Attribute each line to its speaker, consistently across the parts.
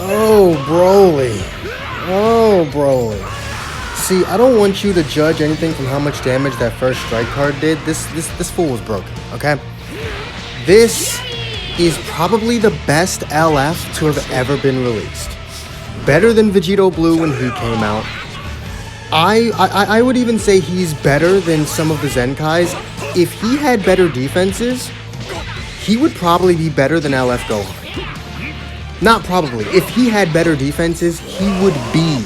Speaker 1: Oh, Broly. Oh, Broly. See, I don't want you to judge anything from how much damage that first strike card did. This fool was broken, okay? This is probably the best LF to have ever been released. Better than Vegito Blue when he came out. I would even say he's better than some of the Zenkais. If he had better defenses, he would probably be better than LF Gohan. Not probably. If he had better defenses, he would be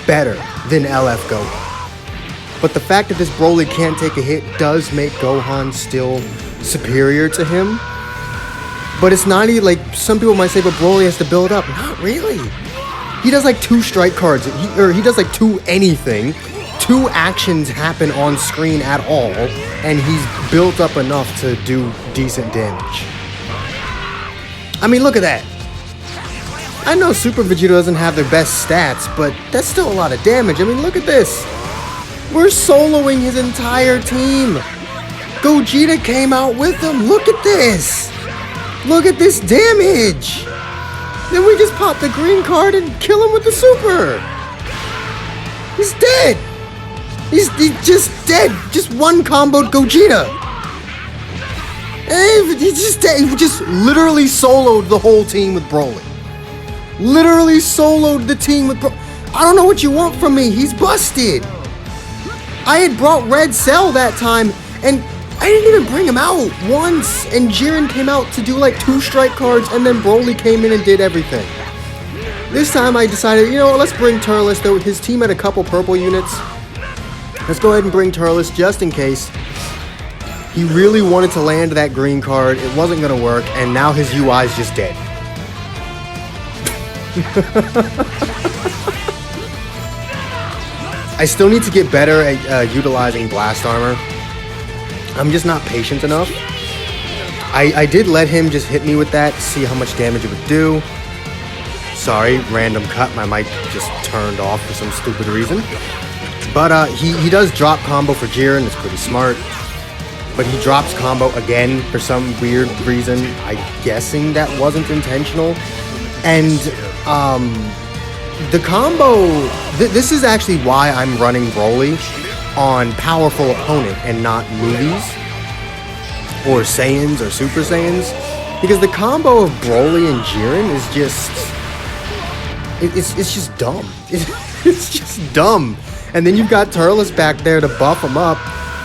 Speaker 1: better than LF Gohan. But the fact that this Broly can't take a hit does make Gohan still superior to him. But it's not even like some people might say, but Broly has to build up. Not really. He does like 2 strike cards, he does like 2 anything. 2 actions happen on screen at all, and he's built up enough to do decent damage. I mean, look at that. I know Super Vegeta doesn't have their best stats, but that's still a lot of damage. I mean, look at this. We're soloing his entire team. Gogeta came out with him. Look at this. Look at this damage. Then we just pop the green card and kill him with the super. He's dead. He's just dead. Just one comboed Gogeta. And he's just dead. He just literally soloed the whole team with Broly. Literally soloed the team with Broly. I don't know what you want from me. He's busted. I had brought Red Cell that time, and I didn't even bring him out once. And Jiren came out to do like 2 strike cards, and then Broly came in and did everything. This time I decided, you know what, let's bring Turles, though his team had a couple purple units. Let's go ahead and bring Turles just in case. He really wanted to land that green card. It wasn't going to work, and now his UI is just dead. I still need to get better at utilizing blast armor. I'm just not patient enough. I did let him just hit me with that to see how much damage it would do. Sorry, random cut. My mic just turned off for some stupid reason. But he does drop combo for Jiren. It's pretty smart. But he drops combo again for some weird reason. I'm guessing that wasn't intentional. And the combo, this is actually why I'm running Broly on powerful opponent and not movies or Saiyans or Super Saiyans, because the combo of Broly and Jiren is just, it's just dumb. It's just dumb. And then you've got Turles back there to buff him up.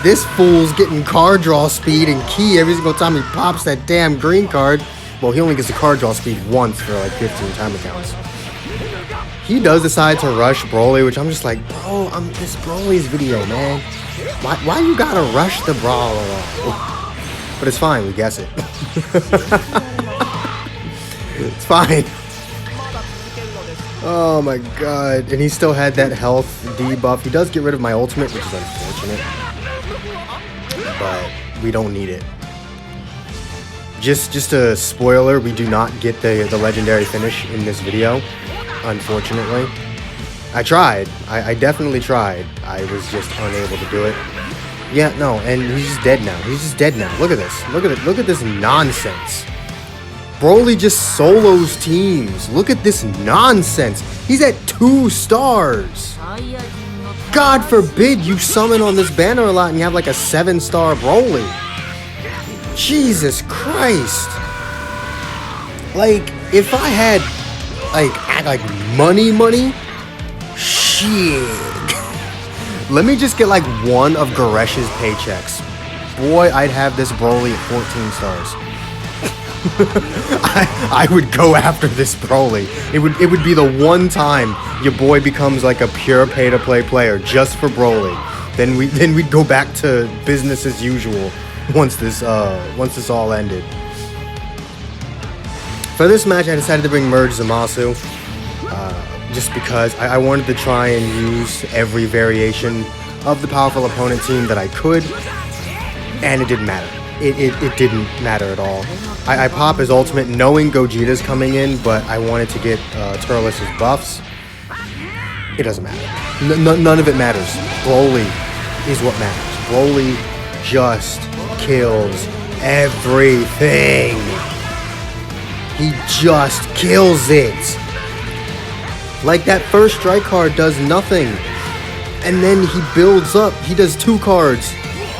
Speaker 1: This fool's getting card draw speed and ki every single time he pops that damn green card. Well, he only gets the card draw speed once for like 15 time accounts. He does decide to rush Broly, which I'm just like, bro, it's Broly's video, man. Why you gotta rush the brawl? But it's fine, we guess it. It's fine. Oh my god. And he still had that health debuff. He does get rid of my ultimate, which is unfortunate. But we don't need it. Just a spoiler, we do not get the legendary finish in this video, unfortunately. I tried. I definitely tried. I was just unable to do it. Yeah, no, and he's just dead now. He's just dead now. Look at this. Look at it. Look at this nonsense. Broly just solos teams. Look at this nonsense. He's at 2 stars. God forbid you summon on this banner a lot and you have like a 7-star Broly. Jesus Christ. Like, if I had like money, shit. Let me just get like one of Garesh's paychecks. Boy, I'd have this Broly at 14 stars. I would go after this Broly. It would be the one time your boy becomes like a pure pay-to-play player just for Broly. Then we'd go back to business as usual once this all ended. For this match, I decided to bring Merge Zamasu, just because I wanted to try and use every variation of the powerful opponent team that I could, and it didn't matter. It didn't matter at all. I pop his ultimate knowing Gogeta's coming in, but I wanted to get Turles' buffs. It doesn't matter. None of it matters. Broly is what matters. Broly just kills everything. he just kills it. Like, that first strike card does nothing. And then he builds up. He does 2 cards.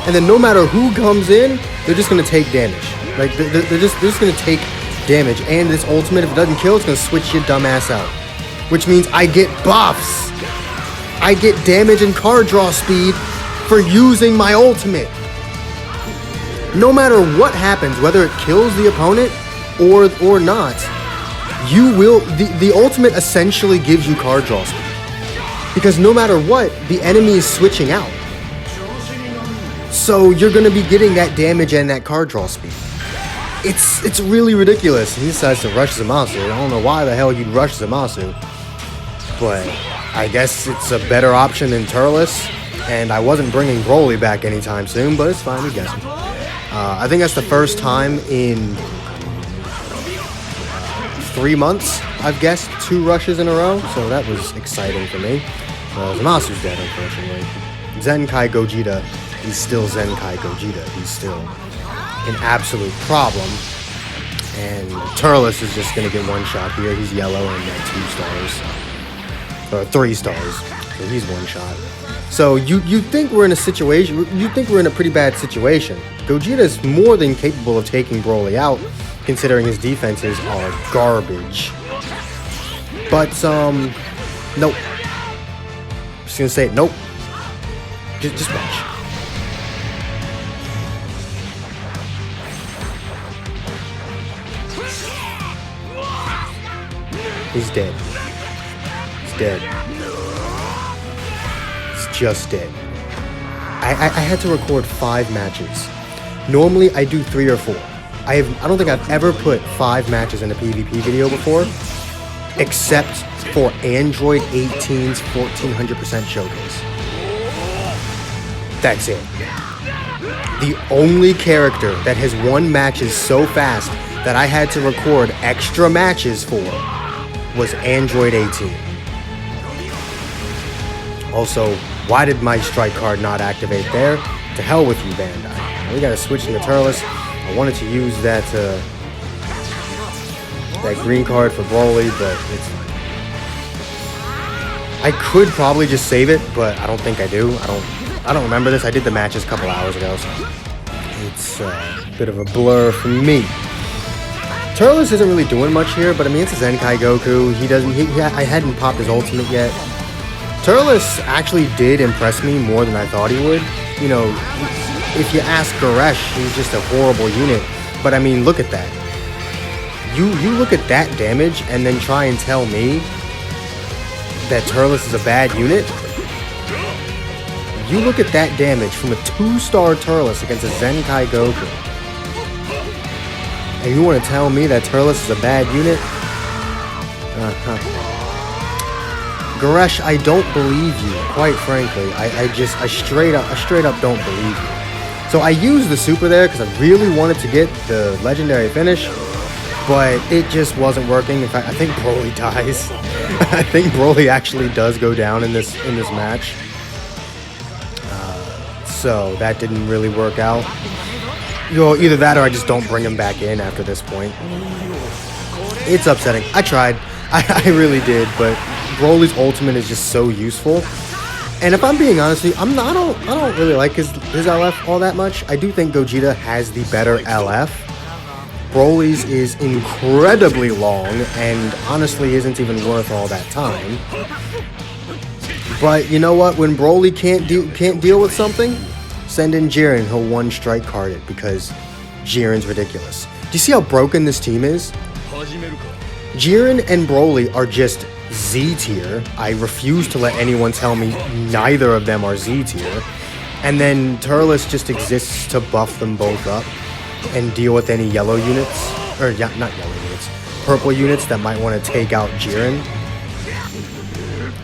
Speaker 1: And then no matter who comes in, they're just going to take damage. Like, they're just going to take damage. And this ultimate, if it doesn't kill, it's going to switch your dumbass out. Which means I get buffs. I get damage and card draw speed for using my ultimate. No matter what happens, whether it kills the opponent or not, you will, the ultimate essentially gives you card draw speed. Because no matter what, the enemy is switching out. So you're going to be getting that damage and that card draw speed. It's really ridiculous. He decides to rush Zamasu. I don't know why the hell you'd rush Zamasu. But I guess it's a better option than Turles. And I wasn't bringing Broly back anytime soon, but it's fine, we guess. I think that's the first time in 3 months I've guessed 2 rushes in a row, so that was exciting for me. Zamasu's dead, unfortunately. Zenkai Gogeta, he's still Zenkai Gogeta. He's still an absolute problem. And Turles is just going to get 1 shot here. He's yellow and at 2 stars. Or 3 stars. So he's 1 shot. So you think we're in a situation, you think we're in a pretty bad situation. Gogeta is more than capable of taking Broly out, considering his defenses are garbage. But, nope. Just gonna say, nope. Just watch. He's dead. He's dead. He's just dead. I had to record 5 matches. Normally, I do 3 or 4. I don't think I've ever put 5 matches in a PvP video before, except for Android 18's 1400% showcase. That's it. The only character that has won matches so fast that I had to record extra matches for was Android 18. Also, why did my strike card not activate there? To hell with you, Bandai. We gotta switch into Turles. I wanted to use that green card for Broly, but it's fine. I could probably just save it, but I don't think I do. I don't remember this. I did the matches a couple hours ago, so it's a bit of a blur for me. Turles isn't really doing much here, but I mean, it's a Zenkai Goku. I hadn't popped his ultimate yet. Turles actually did impress me more than I thought he would. You know, if you ask Goresh, he's just a horrible unit. But I mean, look at that. You look at that damage and then try and tell me that Turles is a bad unit? You look at that damage from a 2-star Turles against a Zenkai Goku, and you want to tell me that Turles is a bad unit? Goresh, I don't believe you, quite frankly. I straight up don't believe you. So I used the super there because I really wanted to get the legendary finish, but it just wasn't working. In fact, I think Broly dies. I think Broly actually does go down in this match. So that didn't really work out. You know, either that or I just don't bring him back in after this point. It's upsetting. I tried. I really did, but Broly's ultimate is just so useful. And if I'm being honest with you, I don't really like his LF all that much. I do think Gogeta has the better LF. Broly's is incredibly long and honestly isn't even worth all that time. But you know what? When Broly can't deal with something, send in Jiren. He'll 1-strike card it because Jiren's ridiculous. Do you see how broken this team is? Jiren and Broly are just Z tier. I refuse to let anyone tell me neither of them are Z tier. And then Turles just exists to buff them both up and deal with any yellow units, or yeah, not yellow units, purple units that might want to take out Jiren.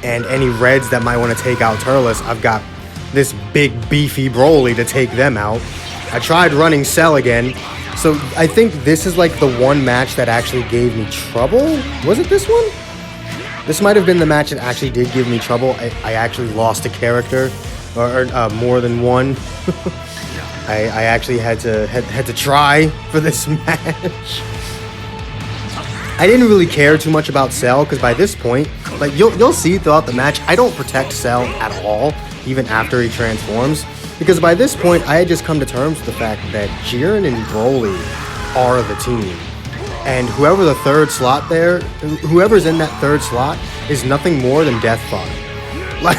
Speaker 1: And any reds that might want to take out Turles, I've got this big beefy Broly to take them out. I tried running Cell again, so I think this is like the one match that actually gave me trouble. Was it this one? This might have been the match that actually did give me trouble. I actually lost a character, or more than one. I actually had to try for this match. I didn't really care too much about Cell because by this point, like you'll see throughout the match, I don't protect Cell at all, even after he transforms. Because by this point, I had just come to terms with the fact that Jiren and Broly are the team. And whoever the third slot there, whoever's in that third slot is nothing more than death fodder. Like,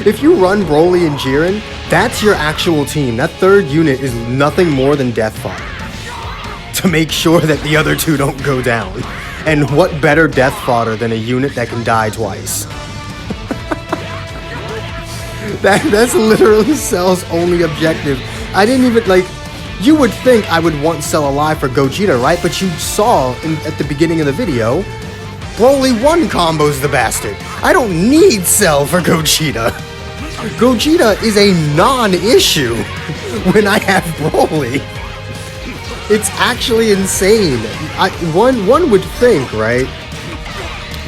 Speaker 1: if you run Broly and Jiren, that's your actual team. That third unit is nothing more than death fodder to make sure that the other two don't go down. And what better death fodder than a unit that can die twice? That's literally Cell's only objective. I didn't even, like, you would think I would want Cell alive for Gogeta, right? But you saw at the beginning of the video, Broly 1 combos the bastard. I don't need Cell for Gogeta. Gogeta is a non-issue when I have Broly. It's actually insane. One would think, right?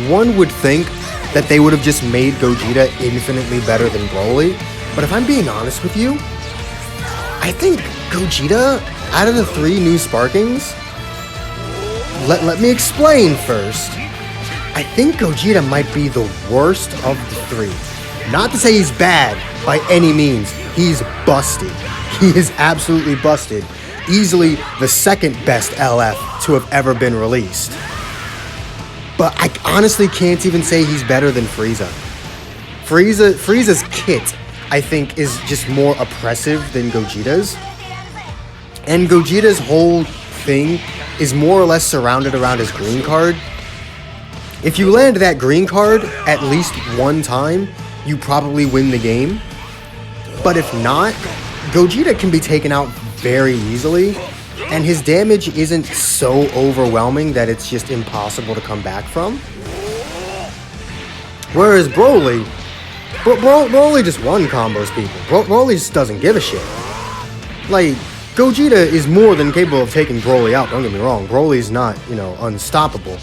Speaker 1: One would think that they would have just made Gogeta infinitely better than Broly. But if I'm being honest with you, I think Gogeta, out of the 3 new Sparkings, let me explain first. I think Gogeta might be the worst of the 3. Not to say he's bad by any means. He's busted. He is absolutely busted. Easily the second best LF to have ever been released. But I honestly can't even say he's better than Frieza. Frieza's kit, I think, is just more oppressive than Gogeta's. And Gogeta's whole thing is more or less surrounded around his green card. If you land that green card at least one time, you probably win the game. But if not, Gogeta can be taken out very easily, and his damage isn't so overwhelming that it's just impossible to come back from. Whereas Broly just one combos people. Broly just doesn't give a shit. Like, Gogeta is more than capable of taking Broly out, don't get me wrong. Broly's not, unstoppable.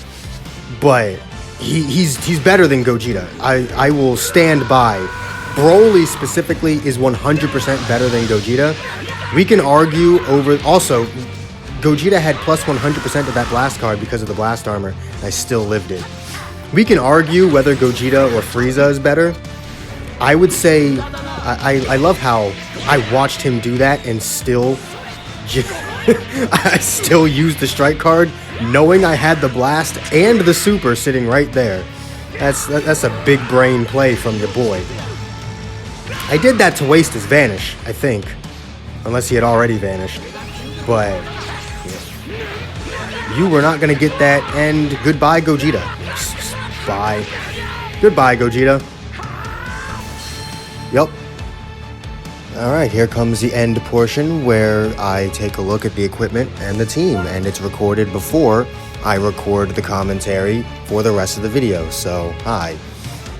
Speaker 1: But he's better than Gogeta. I will stand by. Broly specifically is 100% better than Gogeta. We can argue over... Also, Gogeta had plus 100% of that blast card because of the blast armor, and I still lived it. We can argue whether Gogeta or Frieza is better. I would say... I love how I watched him do that and still... I still used the strike card, knowing I had the blast and the super sitting right there. That's a big brain play from your boy. I did that to waste his vanish, I think. Unless he had already vanished. But yeah. You were not going to get that, and goodbye, Gogeta. Bye. Goodbye, Gogeta. Yup. Alright, here comes the end portion where I take a look at the equipment and the team, and it's recorded before I record the commentary for the rest of the video, so hi.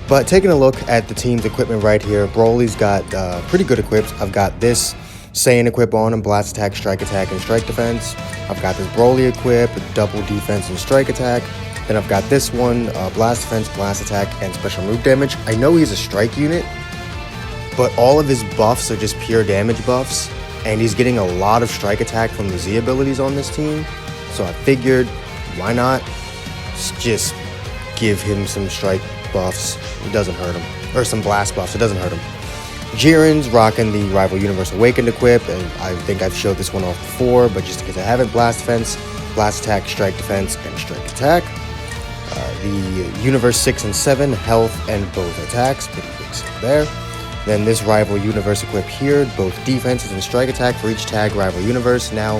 Speaker 1: But taking a look at the team's equipment right here, Broly's got pretty good equipped. I've got this Saiyan equip on him, blast attack, strike attack, and strike defense. I've got this Broly equip, double defense and strike attack. Then I've got this one, blast defense, blast attack, and special move damage. I know he's a strike unit, but all of his buffs are just pure damage buffs, and he's getting a lot of strike attack from the Z abilities on this team. So I figured, why not just give him some strike buffs? It doesn't hurt him. Or some blast buffs, it doesn't hurt him. Jiren's rocking the Rival Universe Awakened equip, and I think I've showed this one off before, but just in case I haven't, blast defense, blast attack, strike defense, and strike attack. The Universe 6 and 7, health and both attacks, pretty basic there. Then this Rival Universe equip here, both defenses and strike attack for each tag Rival Universe. Now,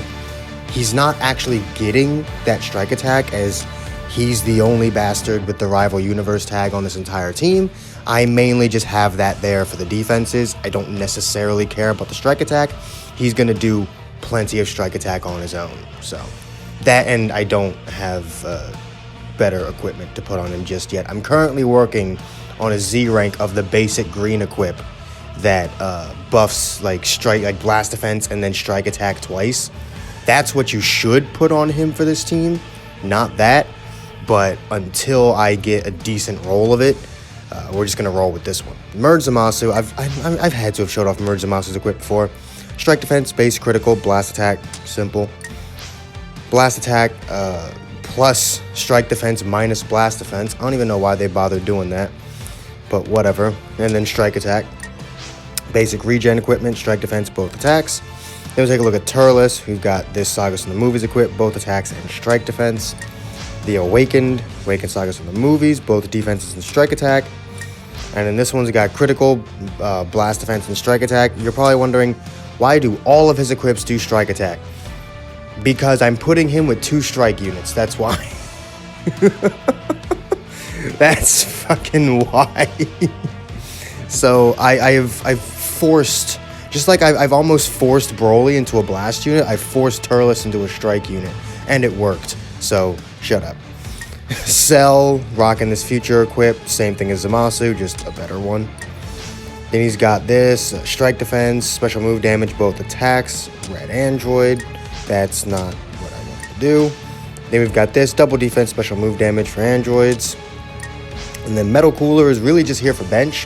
Speaker 1: he's not actually getting that strike attack as he's the only bastard with the Rival Universe tag on this entire team. I mainly just have that there for the defenses. I don't necessarily care about the strike attack. He's going to do plenty of strike attack on his own. So that, and I don't have better equipment to put on him just yet. I'm currently working on a Z rank of the basic green equip that buffs like blast defense and then strike attack twice. That's what you should put on him for this team, not that. But until I get a decent roll of it, we're just going to roll with this one. Merge Zamasu, I've had to have showed off Merge Zamasu's equip before. Strike defense, base critical, blast attack, simple. Blast attack, plus strike defense minus blast defense. I don't even know why they bothered doing that, but whatever. And then strike attack. Basic regen equipment, strike defense, both attacks. Then we take a look at Turles. We've got this Sagas from the movies equipped, both attacks and strike defense. The Awakened Sagas from the movies, both defenses and strike attack. And then this one's got critical, blast defense and strike attack. You're probably wondering, why do all of his equips do strike attack? Because I'm putting him with 2 strike units, that's why. That's fucking why. So I've forced, just like I've almost forced Broly into a blast unit, I forced Turles into a strike unit, and it worked. So shut up. Cell, rocking this future equip, same thing as Zamasu, just a better one. Then he's got this, strike defense, special move damage, both attacks, red android. That's not what I want to do. Then we've got this, double defense, special move damage for androids. And then Metal Cooler is really just here for bench.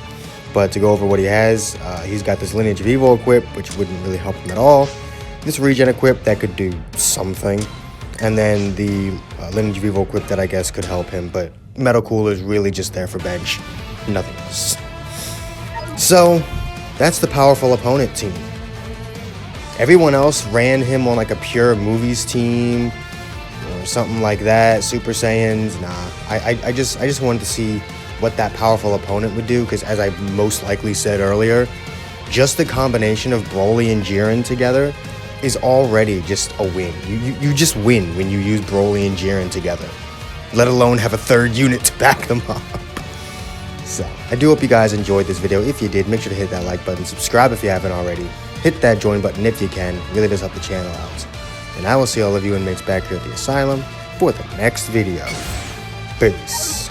Speaker 1: But to go over what he has, he's got this Lineage of Evil equip, which wouldn't really help him at all. This regen equip, that could do something. And then the Lineage of Evil equip that I guess could help him, but Metal Cooler is really just there for bench, nothing else. So, that's the powerful opponent team. Everyone else ran him on like a pure movies team, or something like that, Super Saiyans, nah. I just wanted to see what that powerful opponent would do, because as I most likely said earlier, just the combination of Broly and Jiren together is already just a win. You just win when you use Broly and Jiren together, let alone have a 3rd unit to back them up. So, I do hope you guys enjoyed this video. If you did, make sure to hit that like button, subscribe if you haven't already, hit that join button if you can, it really does help the channel out. And I will see all of you inmates back here at the asylum for the next video. Peace.